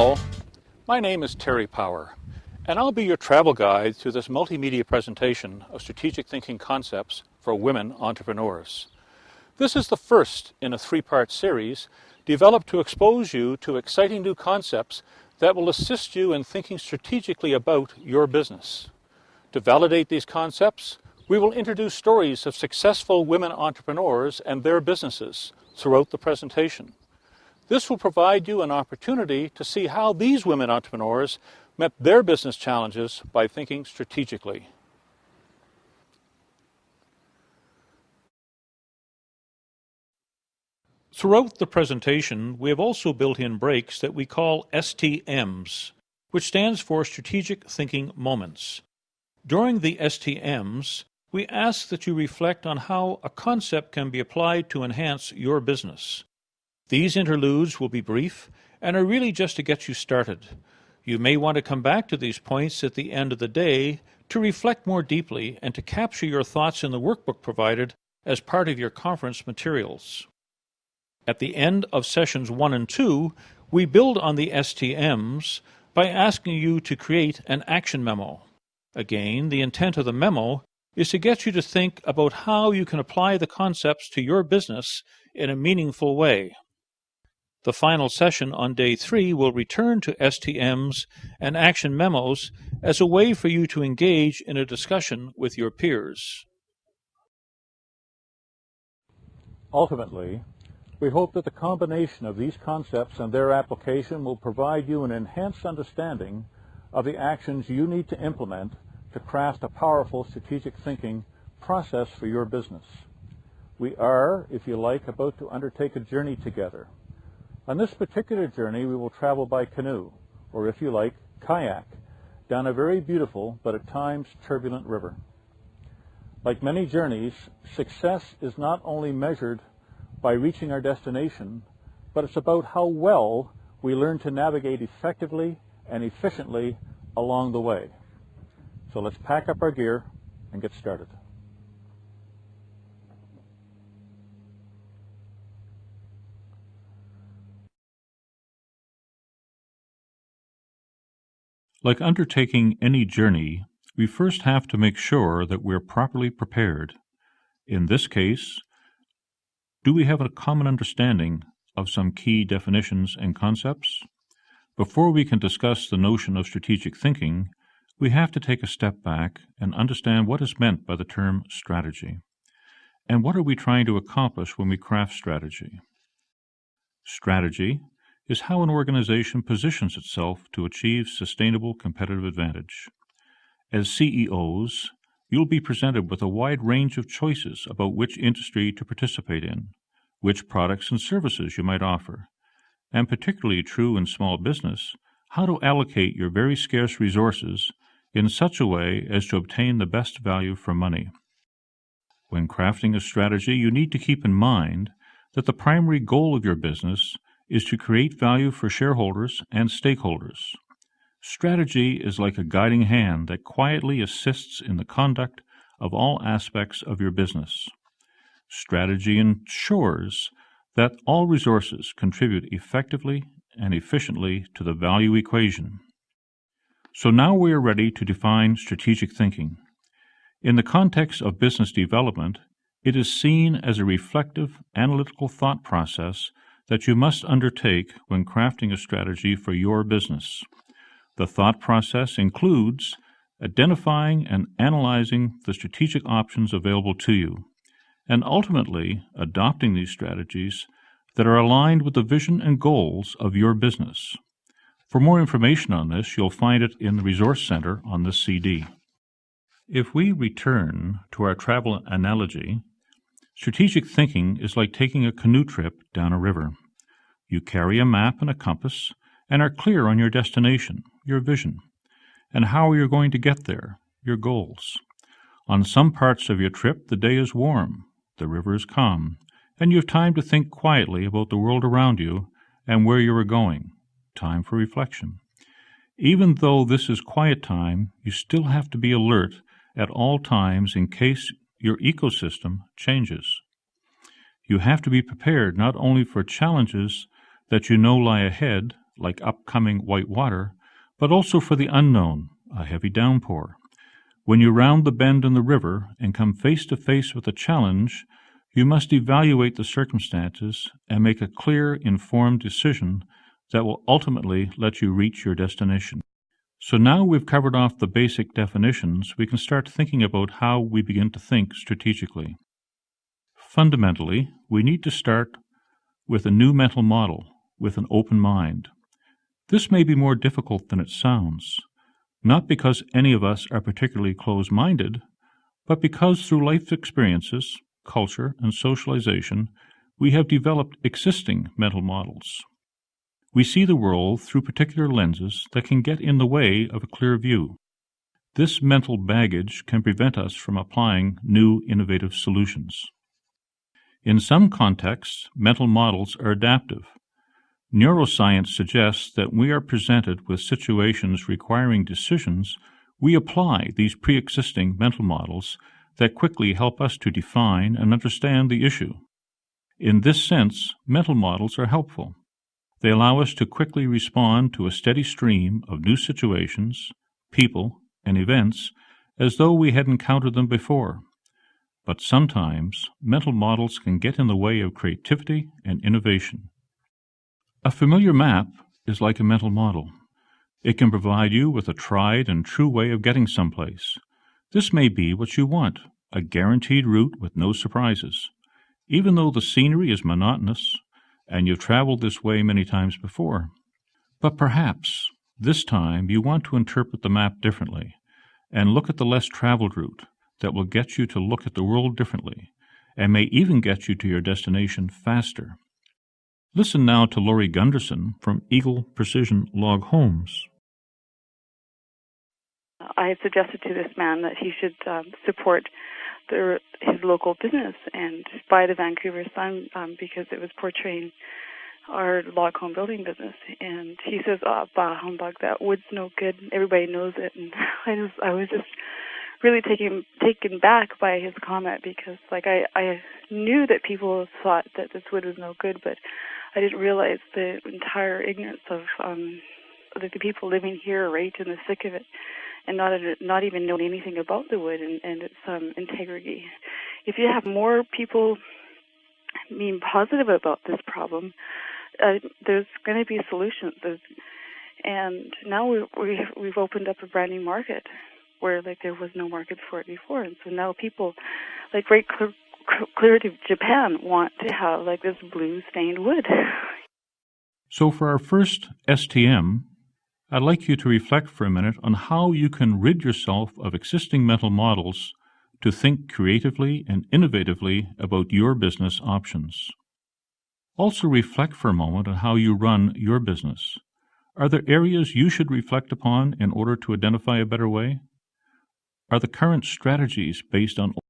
Hello, my name is Terry Power, and I'll be your travel guide through this multimedia presentation of strategic thinking concepts for women entrepreneurs. This is the first in a three-part series developed to expose you to exciting new concepts that will assist you in thinking strategically about your business. To validate these concepts, we will introduce stories of successful women entrepreneurs and their businesses throughout the presentation. This will provide you an opportunity to see how these women entrepreneurs met their business challenges by thinking strategically. Throughout the presentation, we have also built in breaks that we call STMs, which stands for Strategic Thinking Moments. During the STMs, we ask that you reflect on how a concept can be applied to enhance your business. These interludes will be brief and are really just to get you started. You may want to come back to these points at the end of the day to reflect more deeply and to capture your thoughts in the workbook provided as part of your conference materials. At the end of sessions 1 and 2, we build on the STMs by asking you to create an action memo. Again, the intent of the memo is to get you to think about how you can apply the concepts to your business in a meaningful way. The final session on day 3 will return to STMs and action memos as a way for you to engage in a discussion with your peers. Ultimately, we hope that the combination of these concepts and their application will provide you an enhanced understanding of the actions you need to implement to craft a powerful strategic thinking process for your business. We are, if you like, about to undertake a journey together. On this particular journey, we will travel by canoe, or if you like, kayak, down a very beautiful but at times turbulent river. Like many journeys, success is not only measured by reaching our destination, but it's about how well we learn to navigate effectively and efficiently along the way. So let's pack up our gear and get started. Like undertaking any journey, we first have to make sure that we're properly prepared. In this case, do we have a common understanding of some key definitions and concepts? Before we can discuss the notion of strategic thinking, we have to take a step back and understand what is meant by the term strategy. And what are we trying to accomplish when we craft strategy? Strategy is how an organization positions itself to achieve sustainable competitive advantage. As CEOs, you'll be presented with a wide range of choices about which industry to participate in, which products and services you might offer, and particularly true in small business, how to allocate your very scarce resources in such a way as to obtain the best value for money. When crafting a strategy, you need to keep in mind that the primary goal of your business is to create value for shareholders and stakeholders. Strategy is like a guiding hand that quietly assists in the conduct of all aspects of your business. Strategy ensures that all resources contribute effectively and efficiently to the value equation. So now we are ready to define strategic thinking. In the context of business development, it is seen as a reflective, analytical thought process that you must undertake when crafting a strategy for your business. The thought process includes identifying and analyzing the strategic options available to you, and ultimately adopting these strategies that are aligned with the vision and goals of your business. For more information on this, you'll find it in the Resource Center on this CD. If we return to our travel analogy, strategic thinking is like taking a canoe trip down a river. You carry a map and a compass and are clear on your destination, your vision, and how you're going to get there, your goals. On some parts of your trip, the day is warm, the river is calm, and you have time to think quietly about the world around you and where you are going, time for reflection. Even though this is quiet time, you still have to be alert at all times in case your ecosystem changes. You have to be prepared not only for challenges that you know lie ahead, like upcoming white water, but also for the unknown, a heavy downpour. When you round the bend in the river and come face to face with a challenge, you must evaluate the circumstances and make a clear, informed decision that will ultimately let you reach your destination. So now we've covered off the basic definitions, we can start thinking about how we begin to think strategically. Fundamentally, we need to start with a new mental model, with an open mind. This may be more difficult than it sounds, not because any of us are particularly close-minded, but because through life experiences, culture, and socialization, we have developed existing mental models. We see the world through particular lenses that can get in the way of a clear view. This mental baggage can prevent us from applying new, innovative solutions. In some contexts, mental models are adaptive. Neuroscience suggests that when we are presented with situations requiring decisions, we apply these pre-existing mental models that quickly help us to define and understand the issue. In this sense, mental models are helpful. They allow us to quickly respond to a steady stream of new situations, people, and events as though we had encountered them before. But sometimes, mental models can get in the way of creativity and innovation. A familiar map is like a mental model. It can provide you with a tried and true way of getting someplace. This may be what you want, a guaranteed route with no surprises. Even though the scenery is monotonous, and you've traveled this way many times before. But perhaps, this time, you want to interpret the map differently, and look at the less traveled route that will get you to look at the world differently, and may even get you to your destination faster. Listen now to Laurie Gunderson from Eagle Precision Log Homes. I had suggested to this man that he should support his local business and buy the Vancouver Sun because it was portraying our log home building business. And he says, "Oh, bah humbug, that wood's no good. Everybody knows it." And I was just really taken back by his comment because, like, I knew that people thought that this wood was no good, but I didn't realize the entire ignorance of the people living here right in the thick of it, and not even knowing anything about the wood and its integrity. If you have more people being positive about this problem, there's going to be solutions. And now we've opened up a brand new market where there was no market for it before, and so now people right clear to Japan want to have this blue stained wood. So for our first STM, I'd like you to reflect for a minute on how you can rid yourself of existing mental models to think creatively and innovatively about your business options. Also reflect for a moment on how you run your business. Are there areas you should reflect upon in order to identify a better way? Are the current strategies based on